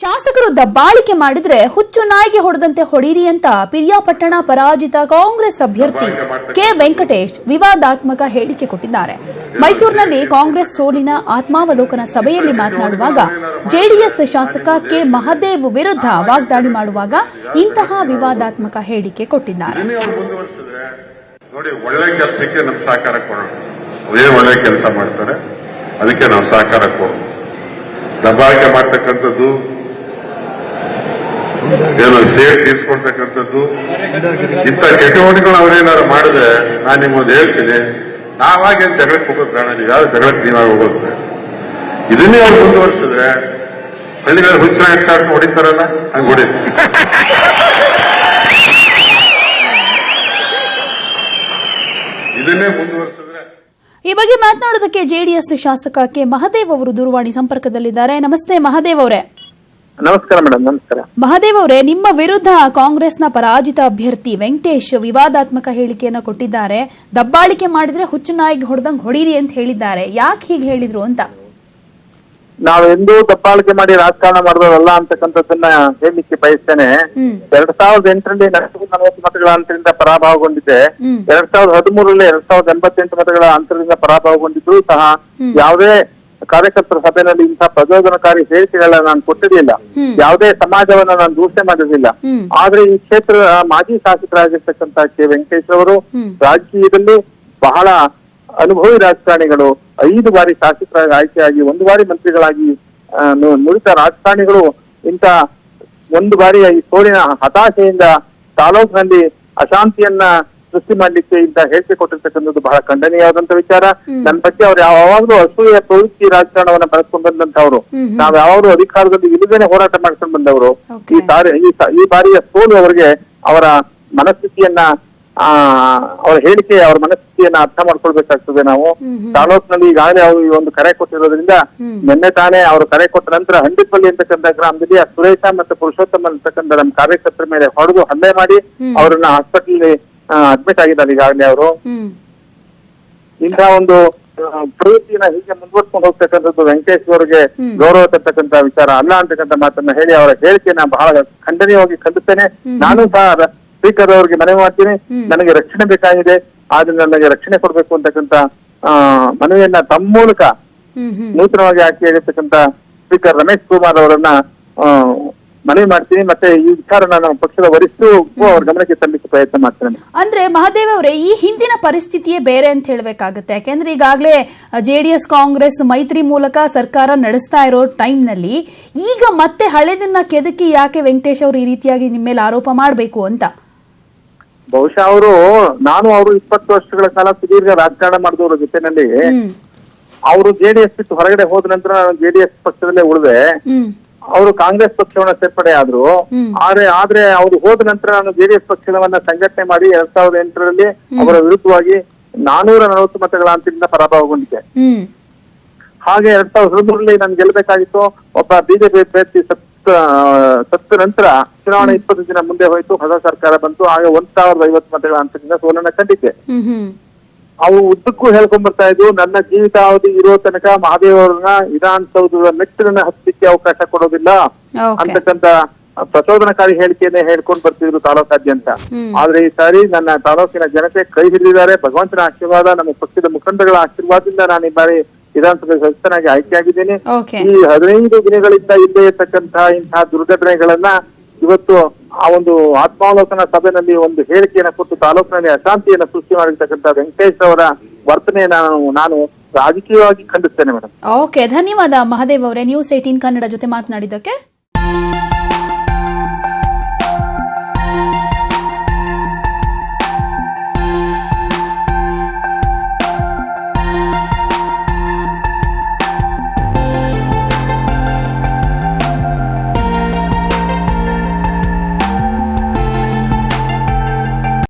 ಶಾಸಕರು ದಬ್ಬಾಳಿಕೆ ಮಾಡಿದ್ರೆ ಹುಚ್ಚು ನಾಯಿಗೆ ಹೊಡೆದಂತೆ ಹೊಡೀರಿ ಅಂತ ಪಿರಿಯಾಪಟ್ಟಣ ಪರಾಜಿತ ಕಾಂಗ್ರೆಸ್ ಅಭ್ಯರ್ಥಿ ಕೆ ವೆಂಕಟೇಶ್ ವಿವಾದಾತ್ಮಕ ಹೇಳಿಕೆ ಕೊಟ್ಟಿದ್ದಾರೆ. ಮೈಸೂರಿನಲ್ಲಿ ಕಾಂಗ್ರೆಸ್ ಸೋಲಿನ ಆತ್ಮಾವಲೋಕನ ಸಭೆಯಲ್ಲಿ ಮಾತನಾಡುವಾಗ ಜೆಡಿಎಸ್ ಶಾಸಕ ಕೆ ಮಹದೇವ್ ವಿರುದ್ಧ ವಾಗ್ದಾಳಿ ಮಾಡುವಾಗ ಇಂತಹ ವಿವಾದಾತ್ಮಕ ಹೇಳಿಕೆ ಕೊಟ್ಟಿದ್ದಾರೆ. ನೋಡಿ, ಒಳ್ಳೆ ಕೆಲಸಕ್ಕೆ ನಮ್ಮ ಸಹಕಾರ ಕೊಡೋಣ. ಅದೇ ಒಳ್ಳೆ ಕೆಲಸ ಮಾಡ್ತಾರೆ, ಅದಕ್ಕೆ ನಾವು ಸಹಕಾರ ಕೊಡೋಣ. ದಬ್ಬಾಳಿಕೆ ಮಾಡ್ತಕ್ಕಂಥದ್ದು, ಏನೋ ಸೇರ್ ತೀರ್ಸ್ಕೊಳ್ತಕ್ಕಂಥದ್ದು, ಇಂಥ ಚಟುವಟಿಕೆಗಳು ಅವರೇನಾದ್ರು ಮಾಡಿದ್ರೆ ನಾನು ನಿಮ್ಮೊಂದು ಹೇಳ್ತೀನಿ, ನಾವಾಗೇನು ಜಗಳಕ್ಕೆ ಹೋಗೋದು ಬೇಡ, ನೀವು ಯಾವ ಜಗಳಕ್ಕೆ ನೀವಾಗ ಹೋಗೋದು ಬೇಡ. ಇದನ್ನೇ ಅವ್ರು ಮುಂದುವರಿಸಿದ್ರೆ ಹಳ್ಳಿಗಳಲ್ಲಿ ಹುಚ್ಚ ಸಾಕು ಹೊಡಿತಾರಲ್ಲ, ಹಂಗೆ ಹೊಡಿ. ಇದನ್ನೇ ಮುಂದುವರಿಸಿದ್ರೆ. ಈ ಬಗ್ಗೆ ಮಾತನಾಡೋದಕ್ಕೆ ಜೆಡಿಎಸ್ ಶಾಸಕ ಕೆ ಮಹದೇವ್ ಅವರು ದೂರವಾಣಿ ಸಂಪರ್ಕದಲ್ಲಿದ್ದಾರೆ. ನಮಸ್ತೆ ಮಹದೇವ್ ಅವರೇ. ನಮಸ್ಕಾರ ಮೇಡಮ್. ನಮಸ್ಕಾರ ಮಹದೇವ್ ಅವರೇ, ನಿಮ್ಮ ವಿರುದ್ಧ ಕಾಂಗ್ರೆಸ್ನ ಪರಾಜಿತ ಅಭ್ಯರ್ಥಿ ವೆಂಕಟೇಶ್ ವಿವಾದಾತ್ಮಕ ಹೇಳಿಕೆಯನ್ನು ಕೊಟ್ಟಿದ್ದಾರೆ. ದಬ್ಬಾಳಿಕೆ ಮಾಡಿದ್ರೆ ಹುಚ್ಚು ನಾಯಿಗೆ ಹೊಡೆದಂಗ್ ಹೊಡೀರಿ ಅಂತ ಹೇಳಿದ್ದಾರೆ. ಯಾಕೆ ಹೀಗೆ ಹೇಳಿದ್ರು ಅಂತ? ನಾವೆಂದೂ ದಬ್ಬಾಳಿಕೆ ಮಾಡಿ ರಾಜಕಾರಣ ಮಾಡಿದವರಲ್ಲ ಅಂತಕ್ಕಂಥದ್ದನ್ನ ಹೇಳಲಿಕ್ಕೆ ಬಯಸ್ತೇನೆ. 2008ರಲ್ಲಿ 40 ಮತಗಳ ಅಂತರದಿಂದ ಪರಾಭವಗೊಂಡಿದ್ದೆ. 2013ರಲ್ಲಿ 2088 ಮತಗಳ ಅಂತರದಿಂದ ಪರಾಭವಗೊಂಡಿದ್ರು ಸಹ ಯಾವುದೇ ಕಾರ್ಯಕರ್ತರ ಸಭೆಯಲ್ಲಿ ಇಂತಹ ಪ್ರಚೋದನಕಾರಿ ಹೇಳಿಕೆಗಳನ್ನ ನಾನು ಕೊಟ್ಟಿರಲಿಲ್ಲ. ಯಾವುದೇ ಸಮಾಜವನ್ನ ನಾನು ದೂಷಣೆ ಮಾಡಿರಲಿಲ್ಲ. ಆದ್ರೆ ಈ ಕ್ಷೇತ್ರದ ಮಾಜಿ ಶಾಸಕರಾಗಿರ್ತಕ್ಕಂಥ ಕೆ ವೆಂಕಟೇಶ್ ಅವರು ರಾಜಕೀಯದಲ್ಲಿ ಬಹಳ ಅನುಭವಿ ರಾಜಕಾರಣಿಗಳು, 5 ಬಾರಿ ಶಾಸಕರಾಗಿ ಆಯ್ಕೆಯಾಗಿ 1 ಬಾರಿ ಮಂತ್ರಿಗಳಾಗಿ ನುರಿತ ರಾಜಕಾರಣಿಗಳು ಇಂಥ 1 ಬಾರಿ ಈ ಸೋಲಿನ ಹತಾಶೆಯಿಂದ ತಾಲೂಕಿನಲ್ಲಿ ಅಶಾಂತಿಯನ್ನ ಸೃಷ್ಟಿ ಮಾಡ್ಲಿಕ್ಕೆ ಇಂತ ಹೇಳಿಕೆ ಕೊಟ್ಟಿರ್ತಕ್ಕಂಥದ್ದು ಬಹಳ ಖಂಡನೀಯವಾದಂತ ವಿಚಾರ. ನನ್ನ ಬಗ್ಗೆ ಅವ್ರು ಯಾವಾಗ್ಲೂ ಅಸೂಯ ಪ್ರವೃತ್ತಿ ರಾಜಕಾರಣವನ್ನ ಬೆಳೆಸ್ಕೊಂಡು ಬಂದಂತವ್ರು. ನಾವ್ ಯಾವಾಗ್ಲೂ ಅಧಿಕಾರದಲ್ಲಿ ಇಲ್ಲದೇನೆ ಹೋರಾಟ ಮಾಡ್ಕೊಂಡು ಬಂದವರು. ಈ ಬಾರಿಯ ಸೋಲು ಅವರಿಗೆ ಅವರ ಮನಸ್ಥಿತಿಯನ್ನ ಅವರ ಹೇಳಿಕೆ, ಅವರ ಮನಸ್ಥಿತಿಯನ್ನ ಅರ್ಥ ಮಾಡ್ಕೊಳ್ಬೇಕಾಗ್ತದೆ. ನಾವು ತಾಲೂಕಿನಲ್ಲಿ ಈಗಾಗಲೇ ಅವರು ಈ ಒಂದು ಕರೆ ಕೊಟ್ಟಿರೋದ್ರಿಂದ ನಿನ್ನೆ ತಾನೇ ಅವರು ಕರೆ ಕೊಟ್ಟ ನಂತರ ಹಂಡಿಪಲ್ಲಿ ಅಂತಕ್ಕಂಥ ಗ್ರಾಮದಲ್ಲಿ ಸುರೇಶ ಮತ್ತು ಪುರುಷೋತ್ತಮ ಅಂತಕ್ಕಂಥ ನಮ್ಮ ಕಾರ್ಯಕರ್ತರ ಮೇಲೆ ಹೊಡೆದು ಹಲ್ಲೆ ಮಾಡಿ ಅವರನ್ನ ಹಾಸ್ಪಿಟಲ್ ಅಡ್ಮಿಟ್ ಆಗಿದ್ದಾರೆ ಈಗಾಗಲೇ ಅವರು. ಇಂತಹ ಒಂದು ಪ್ರವೃತ್ತಿನ ಹೀಗೆ ಮುಂದುವರ್ಸ್ಕೊಂಡು ಹೋಗ್ತಕ್ಕಂಥದ್ದು ವೆಂಕಟೇಶ್ ಅವರಿಗೆ ಗೌರವ ತರ್ತಕ್ಕಂಥ ವಿಚಾರ ಅಲ್ಲ ಅಂತಕ್ಕಂಥ ಮಾತನ್ನ ಹೇಳಿ ಅವರ ಹೇಳಿಕೆಯನ್ನ ಬಹಳ ಖಂಡನೀಯವಾಗಿ ಖಂಡಿಸ್ತೇನೆ. ನಾನು ಸಹ ಸ್ಪೀಕರ್ ಅವರಿಗೆ ಮನವಿ ಮಾಡ್ತೀನಿ, ನನಗೆ ರಕ್ಷಣೆ ಬೇಕಾಗಿದೆ, ಆದ್ರೆ ನನಗೆ ರಕ್ಷಣೆ ಕೊಡ್ಬೇಕು ಅಂತಕ್ಕಂಥ ಮನವಿಯನ್ನ ತಮ್ಮ ಮೂಲಕ ನೂತನವಾಗಿ ಆಯ್ಕೆಯಾಗಿರ್ತಕ್ಕಂಥ ಸ್ಪೀಕರ್ ರಮೇಶ್ ಕುಮಾರ್ ಅವರನ್ನ ಮನವಿ ಮಾಡ್ತೀನಿ. ಮತ್ತೆ ಈ ವಿಚಾರನ ನಮ್ಮ ಪಕ್ಷದ ವರಿಷ್ಠರು ಅವ್ರ ಗಮನಕ್ಕೆ ತರಲಿಕ್ಕೆ ಪ್ರಯತ್ನ ಮಾಡ್ತೇನೆ. ಅಂದ್ರೆ ಮಹದೇವ್ ಅವರೇ, ಈ ಹಿಂದಿನ ಪರಿಸ್ಥಿತಿಯೇ ಬೇರೆ ಅಂತ ಹೇಳ್ಬೇಕಾಗುತ್ತೆ. ಯಾಕೆಂದ್ರೆ ಈಗಾಗಲೇ ಜೆಡಿಎಸ್ ಕಾಂಗ್ರೆಸ್ ಮೈತ್ರಿ ಮೂಲಕ ಸರ್ಕಾರ ನಡೆಸ್ತಾ ಇರೋ ಟೈಮ್ ನಲ್ಲಿ ಈಗ ಮತ್ತೆ ಹಳೆದನ್ನ ಕೆದಕಿ ಯಾಕೆ ವೆಂಕಟೇಶ್ ಅವರು ಈ ರೀತಿಯಾಗಿ ನಿಮ್ಮ ಮೇಲೆ ಆರೋಪ ಮಾಡಬೇಕು ಅಂತ? ಬಹುಶಃ ಅವರು 20 ವರ್ಷಗಳ ಕಾಲ ಸುದೀರ್ಘ ರಾಜಕಾರಣ ಮಾಡಿದವರ ಜೊತೆನಲ್ಲಿ ಅವರು ಜೆಡಿಎಸ್ ಬಿಟ್ಟು ಹೊರಗಡೆ ಹೋದ ನಂತರ ನಾನು ಜೆಡಿಎಸ್ ಪಕ್ಷದಲ್ಲೇ ಉಳಿದೆ. ಅವರು ಕಾಂಗ್ರೆಸ್ ಪಕ್ಷವನ್ನ ಸೇರ್ಪಡೆ ಆದ್ರು. ಆದ್ರೆ ಅವರು ಹೋದ ನಂತರ ನಾನು ಜೆಡಿಎಸ್ ಪಕ್ಷವನ್ನ ಸಂಘಟನೆ ಮಾಡಿ 2008ರಲ್ಲಿ ಅವರ ವಿರುದ್ಧವಾಗಿ 440 ಮತಗಳ ಅಂತರದಿಂದ ಪರಾಭವಗೊಂಡಿದ್ದೆ. ಹಾಗೆ 2013ರಲ್ಲಿ ನಾನು ಗೆಲ್ಲಬೇಕಾಗಿತ್ತು. ಒಬ್ಬ ಬಿಜೆಪಿ ಅಭ್ಯರ್ಥಿ ಸತ್ತ ನಂತರ ಚುನಾವಣೆ 20 ದಿನ ಮುಂದೆ ಹೋಯ್ತು, ಹೊಸ ಸರ್ಕಾರ ಬಂತು. ಹಾಗೆ 1050 ಮತಗಳ ಅಂತರದಿಂದ ಸೋಲನ್ನ ಕಂಡಿದ್ದೆ. ಅವು ಉದ್ದಕ್ಕೂ ಹೇಳ್ಕೊಂಡ್ ಬರ್ತಾ ಇದ್ವು, ನನ್ನ ಜೀವಿತಾವಧಿ ಇರೋ ತನಕ ಮಹಾದೇವ್ ಅವರನ್ನ ವಿಧಾನಸೌಧದ ಮೆಟ್ಟಿಲನ್ನ ಹತ್ತಲಿಕ್ಕೆ ಅವಕಾಶ ಕೊಡೋದಿಲ್ಲ ಅಂತಕ್ಕಂಥ ಪ್ರಚೋದನಕಾರಿ ಹೇಳಿಕೆಯನ್ನೇ ಹೇಳ್ಕೊಂಡ್ ಬರ್ತಿದ್ರು ತಾಲೂಕಾದ್ಯಂತ. ಆದ್ರೆ ಈ ಸಾರಿ ನನ್ನ ತಾಲೂಕಿನ ಜನತೆ ಕೈ ಹಿಡಿದಿದ್ದಾರೆ. ಭಗವಂತನ ಆಶೀರ್ವಾದ, ನಮ್ಮ ಪಕ್ಷದ ಮುಖಂಡಗಳ ಆಶೀರ್ವಾದದಿಂದ ನಾನು ಈ ಬಾರಿ ವಿಧಾನಸಭೆ ಸದಸ್ಯನಾಗಿ ಆಯ್ಕೆಯಾಗಿದ್ದೇನೆ. ಈ 15 ದಿನಗಳಿಂದ ಇಲ್ಲೇ ಇರ್ತಕ್ಕಂತಹ ಇಂತಹ ದುರ್ಘಟನೆಗಳನ್ನ ಇವತ್ತು ಆ ಒಂದು ಆತ್ಮಾವಲೋಕನ ಸಭೆಯಲ್ಲಿ ಒಂದು ಹೇಳಿಕೆಯನ್ನು ಕೊಟ್ಟು ತಾಲೂಕಿನಲ್ಲಿ ಅಶಾಂತಿಯನ್ನು ಸೃಷ್ಟಿ ಮಾಡಿರ್ತಕ್ಕಂಥ ವೆಂಕಟೇಶ್ ಅವರ ವರ್ತನೆಯನ್ನು ನಾನು ರಾಜಕೀಯವಾಗಿ ಖಂಡಿಸ್ತೇನೆ ಮೇಡಮ್. ಓಕೆ, ಧನ್ಯವಾದ ಮಹದೇವ್ ಅವರೇ, ನ್ಯೂಸ್ 18 ಕನ್ನಡ ಜೊತೆ ಮಾತನಾಡಿದ್ದಕ್ಕೆ.